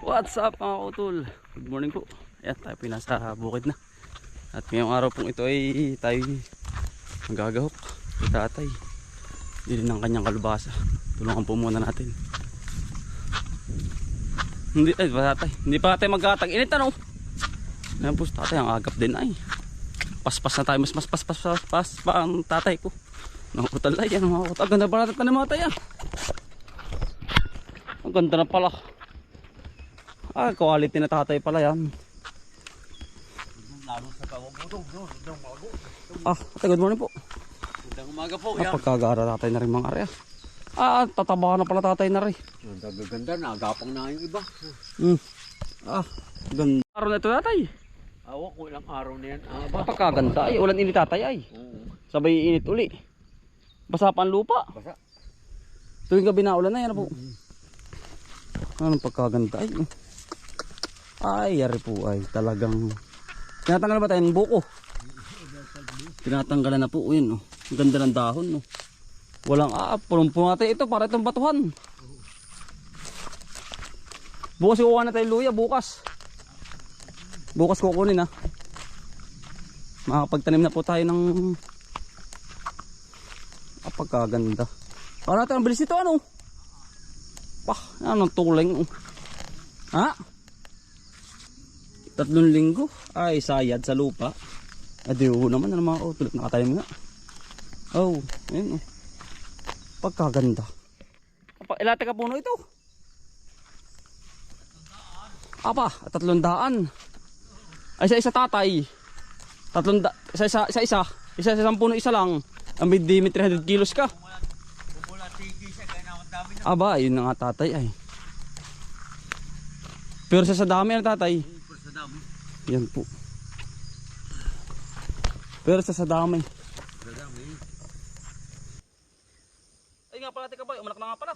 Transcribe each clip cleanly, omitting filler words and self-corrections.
What's up mga utol? Good morning po. Ayan, tayo po nasa bukid na. At ngayong araw pong ito ay tayo magagahok. Si tatay dili ng kanyang kalubasa. Tulungan po muna natin. Hindi, tatay, hindi pa tayo magkatag-init ano. Ayan po, tatay ang agap din ay. Paspas na tayo, mas paspas pa ang tatay ko. Nakutalay yan mga utol. Ang ganda pa natin mga tayo. Ang ganda na pala. Quality na tatay pala yan. Tatay, good morning po. Magandang umaga po. Pagkagara tatay na rin mga area. Tataba na pala tatay na rin. Ganda na, agapang na yung iba. Ganda. Araw na ito tatay. Awa ko ilang araw na yan. Pagkaganda ay, ulan init tatay ay. Sabay init uli. Basa pa ang lupa. Basa. Tuwing gabi na ulan na yan po. Anong pagkaganda ay. Ay, yari po ay talagang tinatanggal ba tayo ng buko? Tinatanggalan na po yun. Oh. Ang ganda ng dahon. Oh. Walang punong-puno natin ito para itong batuhan. Bukas kukuha na tayo luya, bukas. Bukas kukunin ha. Makakapagtanim na po tayo ng pagkaganda. Para natin ang bilis ito ano? Anong tuling? Ha? 3 linggo ay sayad sa lupa. Adiyo naman na mga utol, nakatanim nga. Ayun oh. Pagkaganda. Ilate ka puno ito. 300. Ay isa tatay. 300 isa 10 puno isa lang. Ang bidi 300 kilos ka. Yun na nga tatay ay. Pero sa dami ang tatay. Yan po. Pero sa dami. Ay nga pala tika ba, umanak na nga pala.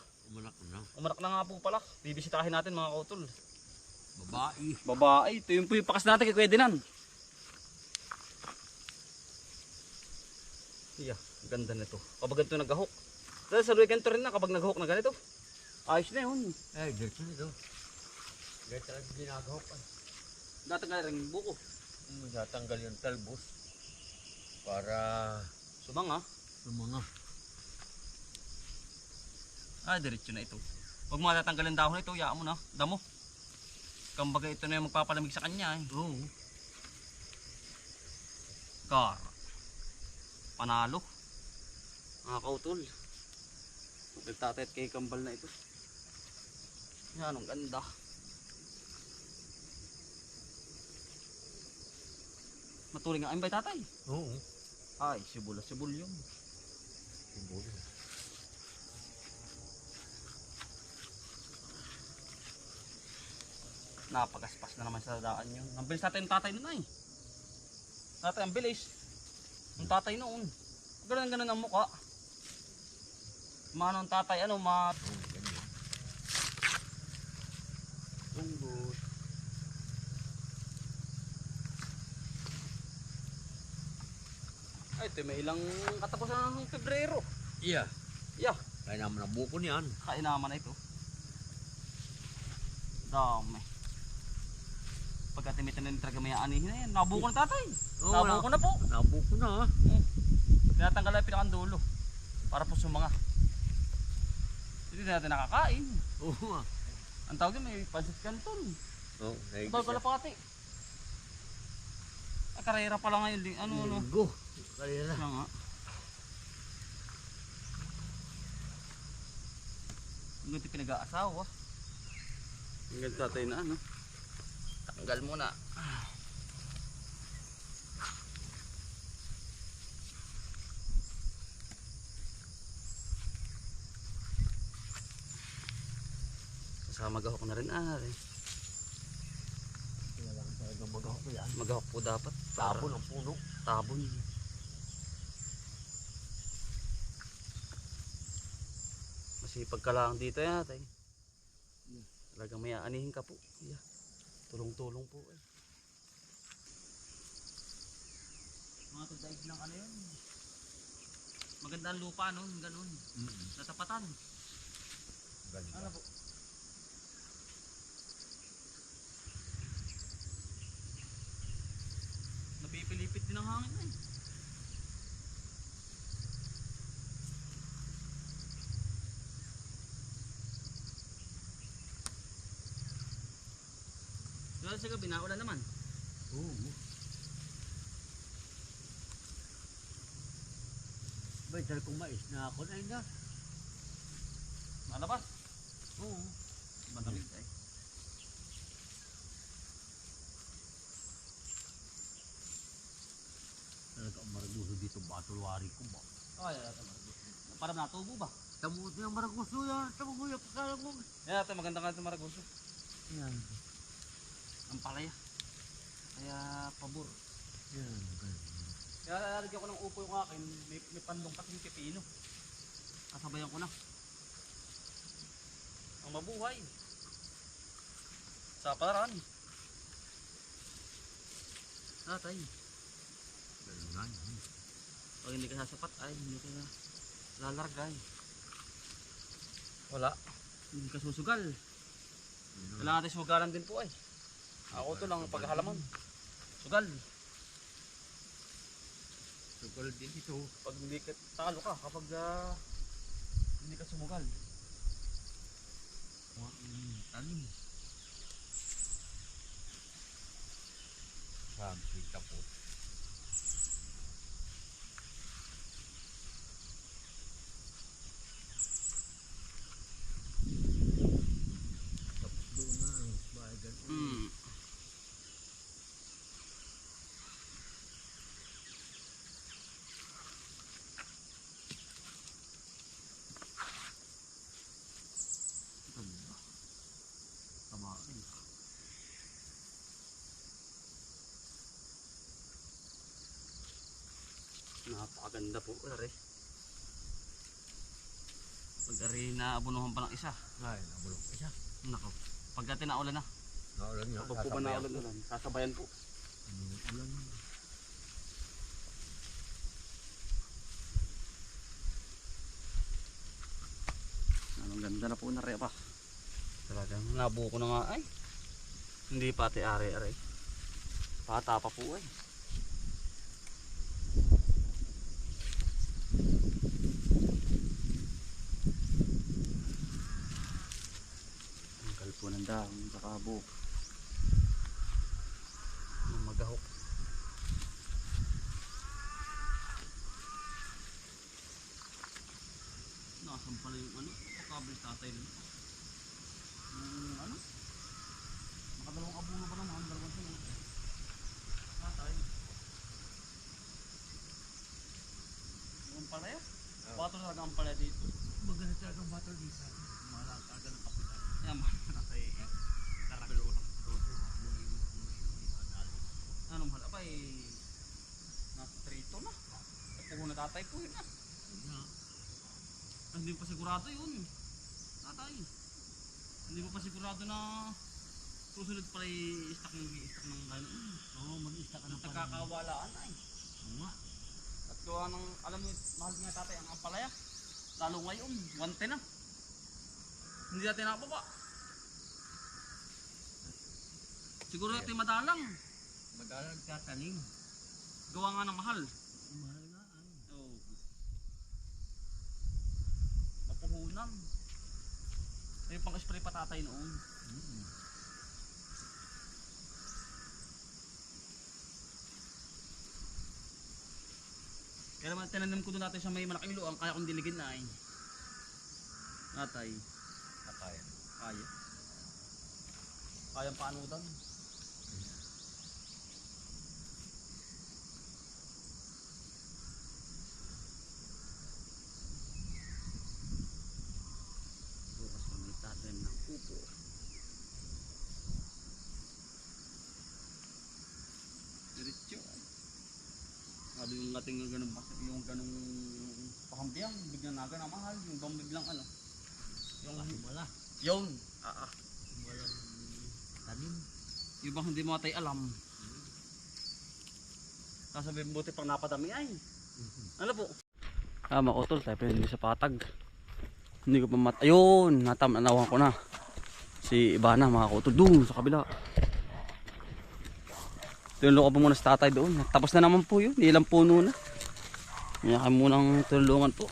Umanak na nga po pala. Bibisitahin natin mga kautol. Babae. Ito yung po yung pakas natin kay Kuya Dinan. Ganda na ito. Kapag ganito naghahok. Dahil sa ganito rin na kapag naghahok na ganito. Ayos na yun. Ganito nito. Ganito lang ginagahok. Datanggal rin yung buko. Natanggal yung talbos. Para sumanga. Diretso na ito. Huwag mo tatanggal yung dahon ito, yaan mo na. Damo. Kambaga ito na yung magpapalamig sa kanya eh. Panalo. Mga kautol. Nagtatayat kay kambal na ito. Yan, ang ganda. Matuloy nga ay bay tatay. Ay, sibul yun. Napagaspas na naman sa daan yun. Ang bilis tatay ng tatay nun ay. Tatay ang bilis. Ang tatay noon. Ganun ang mukha. Manong tatay Tunggot. Ay, ito may ilang katapusan ng Pebrero. Iya. Yeah. Kaya naman ang buko niyan. Kain naman na ito. Dami. Pagkatimitan na talaga may anihin na yan. Nabuko na tatay. Nabuko na po. Nabuko na. Tinatanggal na pinakang dulo. Para po sumanga. Hindi natin nakakain. Ang tawag yun may pansit canton. Ito kalapati. Karera pala ngayon din. Linggo. Karera. Nga. Hindi pinag-aasawa. Hanggang tatay na tanggal muna. Kasama magahok na rin Magahok po dapat. Tabon ang puno. Tabon. Masipag ka lang dito yata eh. Talagang may aanihin ka po. Tulong-tulong po eh. Mga tudaig ng yun. Maganda ang lupa ganun. Natapatan. Ganda. Po? Higpit din ang hangin ay. Lalo sa gabi, naulan naman. Oo. May dal kong mais na ako na ina. Malabas. Oo. Malamig ay. Talaga ang maraguso dito, batulwari ko ba? Ay, parang natubo ba? Tamuto yung maraguso yan. Tamuto yung pagkalang mo. Yan, ito maganda nga ito Maragoso. Yan. Ang palaya. Kaya pabor. Yan. Kaya lalagyan ko ng upo yung akin, may pandong kasing pipino. Kasabayan ko na. Ang mabuhay. Sa palaran. Tatay. Ganun. Pag hindi ka sasapat ay hindi ka lalargay. Wala. Hindi ka susugal. Kailangan natin sugalan din po ay. Ako to lang paghalaman. Sugal. Sugal din ito. Pag hindi ka talo ka kapag hindi ka sumugal. Tanim. Kita po. Tapos doon na ang bahagan. Tamarin. Napakaganda po, are. Pag are naabunuhan pa ng isa. Ay, nabulok isa. Nako. Pagka tinaulan na. Naulan nga. Kapag po ba naulan na lang, sasabayan po. Ulan. Ang ganda na po na rin pa. Talagang nabuo ko na nga ay. Hindi pati are-are. Pata pa po ay. Ang kalpo ng dahon sa kabo. Ang magahok. Nasaan pala yung ano? Pakablis tatay nila. Ano? Makadalawang abuno pa naman, dalawang sunod. Tatay. Yung palaya? Bato talaga ang palaya dito. Maganda talaga ang battle dito. Malakaga ng kapitan. Yan ba? Nakay karapilo ko. Ano mahal? Abay, nasa 3 to na. At kung natatay ko yun na. Hindi mo pa sigurado yun. Tatay. Hindi mo pa sigurado na susunod pala i-stack ng gano'n. Oo, mag-istak ka ng Nagkakawalaan ay. Oo nga. At gawa ng, alam mo, mahal nga tatay ang ampalaya. Lalo ngayon, 110 na. Hindi natin nakababa. Siguro natin madalang. Madalang tatanim. Gawa nga ng mahal. Mahal nga. Oh. Mapuhunan. May pang spray pa tatay noon. Kaya naman tinanim ko doon natin sa may malaking luang, kaya kong diligin na ay. Natay. Nakaya. Kaya. Kayang paanudan. Bukas ko may tatanim ng upo. Diretso ay. Sabi yung ating yung ganong pakampiang, biglang naga na mahal, yung bang biglang ano. Yung Wala. yun. Walang tanim. Yung bang hindi mo tayo alam. Sasabihin buti pang napadami ay. Ano po? Makutol tayo pinili sa patag. Hindi ko pa ayun, nanawan ko na. Si Ibana makakutol doon sa kabila. Tinulungan ko po muna sa tatay doon. Tapos na naman po yun. Ilang puno na. Kaya kami munang tulungan po.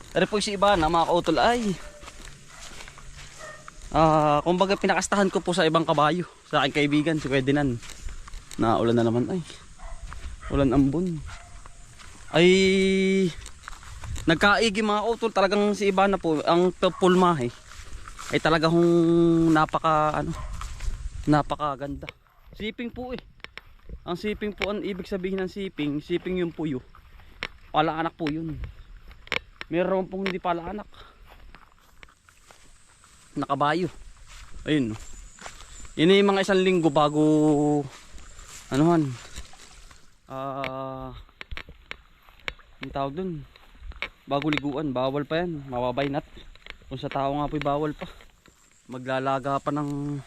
Pero po si iba na mga kautol ay kumbaga pinakastahan ko po sa ibang kabayo. Sa aking kaibigan, si Ferdinand. Na ulan na naman ay. Ulan ambon. Ay nagkaigi mga kautol. Talagang si iba na po. Ang pulmahe ay talagang napakaganda. Siping po eh. Ang siping po, ang ibig sabihin ng siping yung puyo. Palaanak po yun. Meron pong hindi palaanak. Nakabayo. Ayun. Yun yung mga isang linggo bago ang tawag dun. Bago liguan, bawal pa yan. Mababaynat. Kung sa tao nga po'y bawal pa. Maglalaga pa ng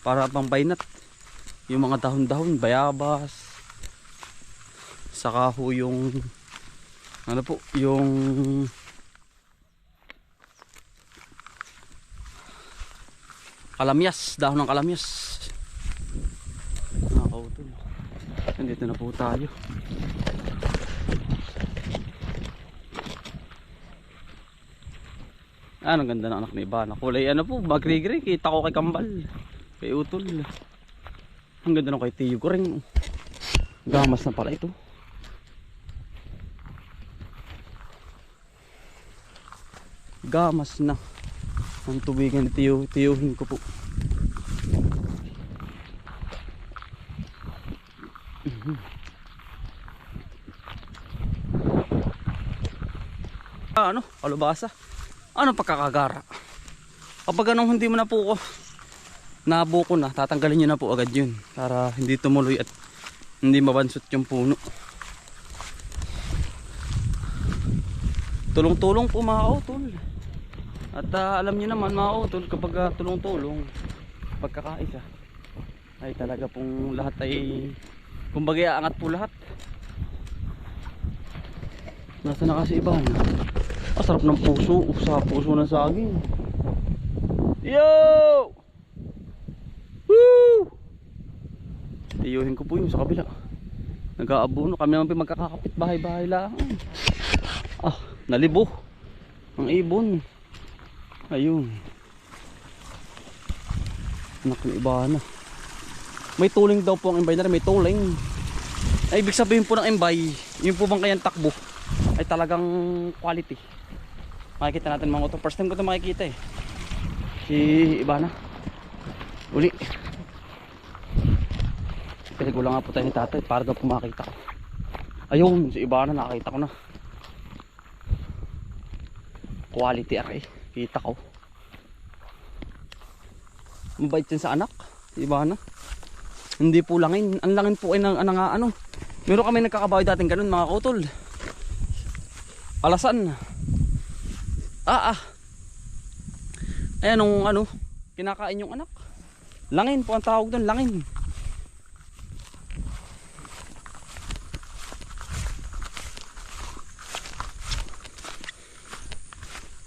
para pang baynat. Yung mga dahon-dahon, bayabas. Saka ho yung yung kalamyas, dahon ng kalamyas. Nakakautol. Nandito na po tayo. Ang ganda ng anak ni Iba. Kulay po, bagri-gri. Kita ko kay Kambal. Kay Utol. Ang ganda ng kay Tiyo ko rin. Gamas na pala ito. Gamas na. Ang tubigan ni Tiyuhin ko po. Kalubasa. Ano pagkakagara? Kapag anong hindi mo na po nabuko na, tatanggalin nyo na po agad yun para hindi tumuloy at hindi mabansot yung puno. Tulong-tulong po mga kautol. At alam nyo naman mga kautol, kapag tulong-tulong pagkakaisa ay talaga pong lahat ay kumbaga aangat po lahat. Nasa na kasi Iba na. Sarap ng puso. Sa puso ng saging. Yo! Woo! Tiyuhin ko po yung sa kabila. Nag-aabuno. Kami naman magkakakapit bahay-bahay lang. Nalibo. Ang ibon. Ayun. Anak ng Iba na. May tuling daw po ang imbay na rin. May tuling. Ay, ibig sabihin po ng imbay, yung po bang kayang takbo ay talagang quality. Makikita natin mga ito. First time ko ito makikita eh. Si Iba na. Uli. Pinagula nga po tayo ni tatay para daw po makita ko. Ayun, si Iba na nakakita ko na. Quality array. Kita ko. Mabait yan sa anak. Si Iba na. Hindi po langin. Ang langin po ay meron kami nagkakabawi dating ganun mga kautol. Alasan. Ayan kinakain yung anak. Langin po ang tawag doon, langin.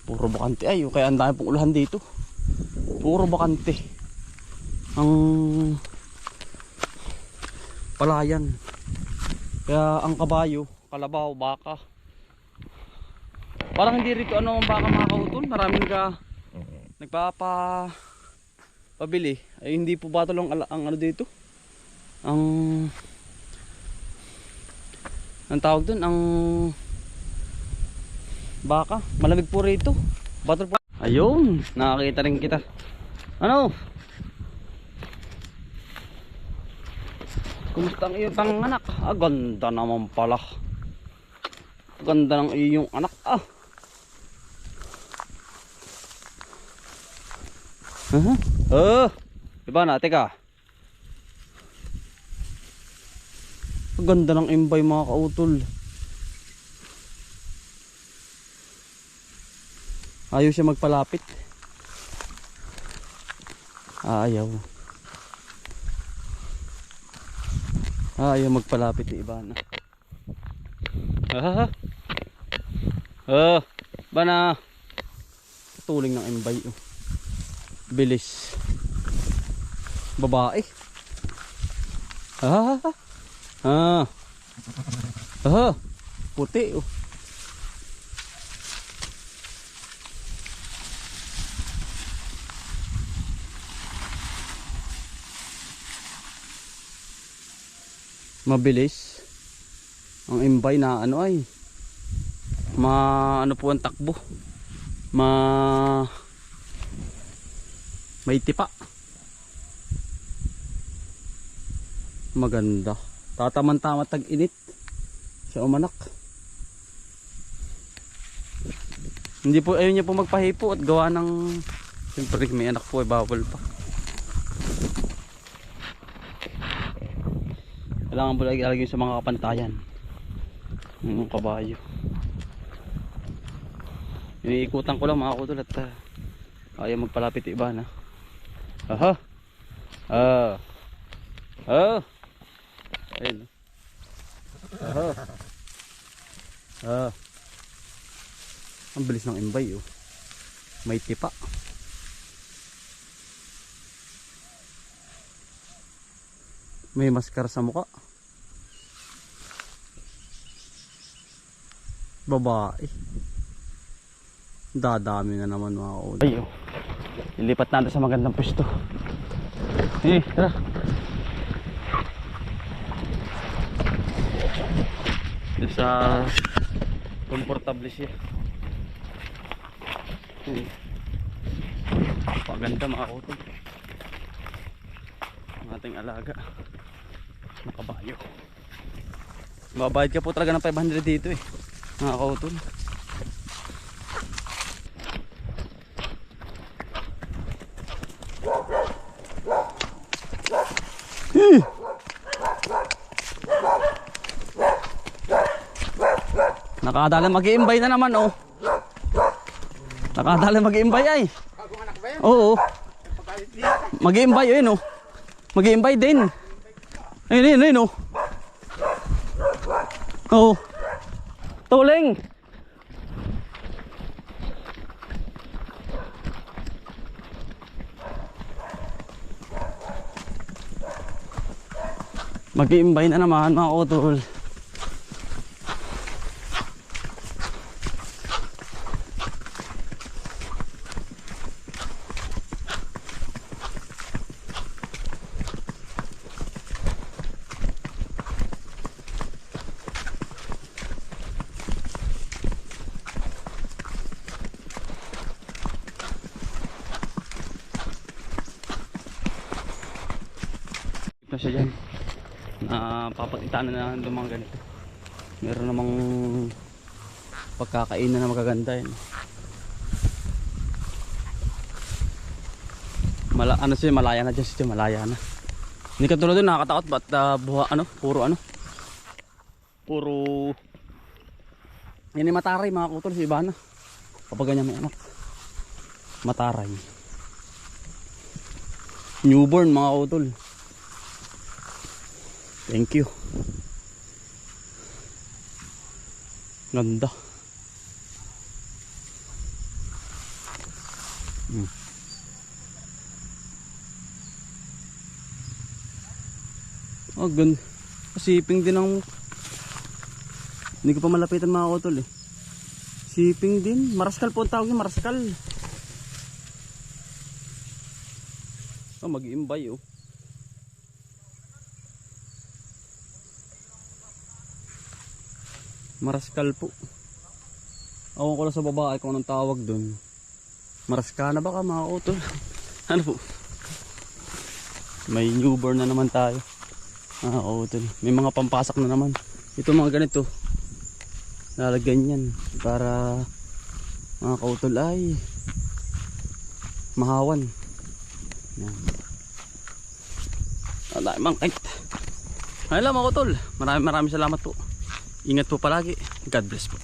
Puro bakante ay, kaya ang dami pong ulahan dito. Puro bakante. Ang palayan. Kaya ang kabayo, kalabaw, baka. Parang hindi rito ang baka mga kautol. Maraming pabili. Ay hindi po ba ang dito? Ang tawag doon, ang baka. Malamig po rito. Ayun, nakakita rin kita. Kumusta ang iyong panganak? Ganda naman pala. Ganda ng iyong anak. Iba na, teka. Ganda ng imbay mga kautol. Ayaw siya magpalapit. Ayaw. Ayaw magpalapit ni Iba na. Bana. Tuling ng imbay. Bilis. Babae. Ah. Ah. Ah. Puti oh. Mabilis. Ang imbay na ano ay ano po ang takbo. May tipa. Maganda. Tataman-tama tag-init. Siya umanak. Hindi po ayun niya po magpahipo at gawa ng siyempre may anak po ay bawal pa. Kailangan po lagi sa mga kapantayan. Yung kabayo. Iniikutan ko lang mga kutol at ayaw magpalapit iba na. Aha. Ah. Ah. Ayun. Aha. Ah. Ang bilis ng imbay oh. May tipa. May maskara sa mukha. Babae. Dadami na naman mga kauli. Ay oh. Ilipat natin sa magandang pwesto. Tara. Sa komportable siya. Paganda mga kauli. Ang ating alaga. Nakabayo. Mabayad ka po talaga ng 500 dito eh. Mga kautol. Nakadalan mag-iimbay na naman oh. Nakadalan mag-iimbay ay. Oo. Mag-iimbay yun oh. Mag-iimbay din. Ayun oh. Oo. Tuling. Mag-iimbay na naman mga utol. Na siya dyan. Papatitaan na ng mga ganito. Meron namang pagkakainan na magaganda yun. Ano siya, malaya na dyan siya, malaya na. Hindi ka tulad doon, nakakatakot ba't puro yan yung mataray mga kutol, si Ivana kapag ganyan may anak. Mataray, newborn mga kutol. Thank you. Ganda. Oh, ganda. Siping din ang hindi ko pa malapitan mga kutol eh. Siping din. Maraskal po ang tawag yung maraskal. Oh, mag-iimbay oh. Maraskal po. Awan ko lang sa babae kung anong tawag dun. Maraskana baka mga utol. Ano po? May newborn na naman tayo. Utol. May mga pampasak na naman. Ito mga ganito. Lalagyan yan para mga kautol ay mahawan. Yan. Wala mang kahit. Ayun lang mga kautol. Maraming salamat po. Ingat po palagi. God bless po.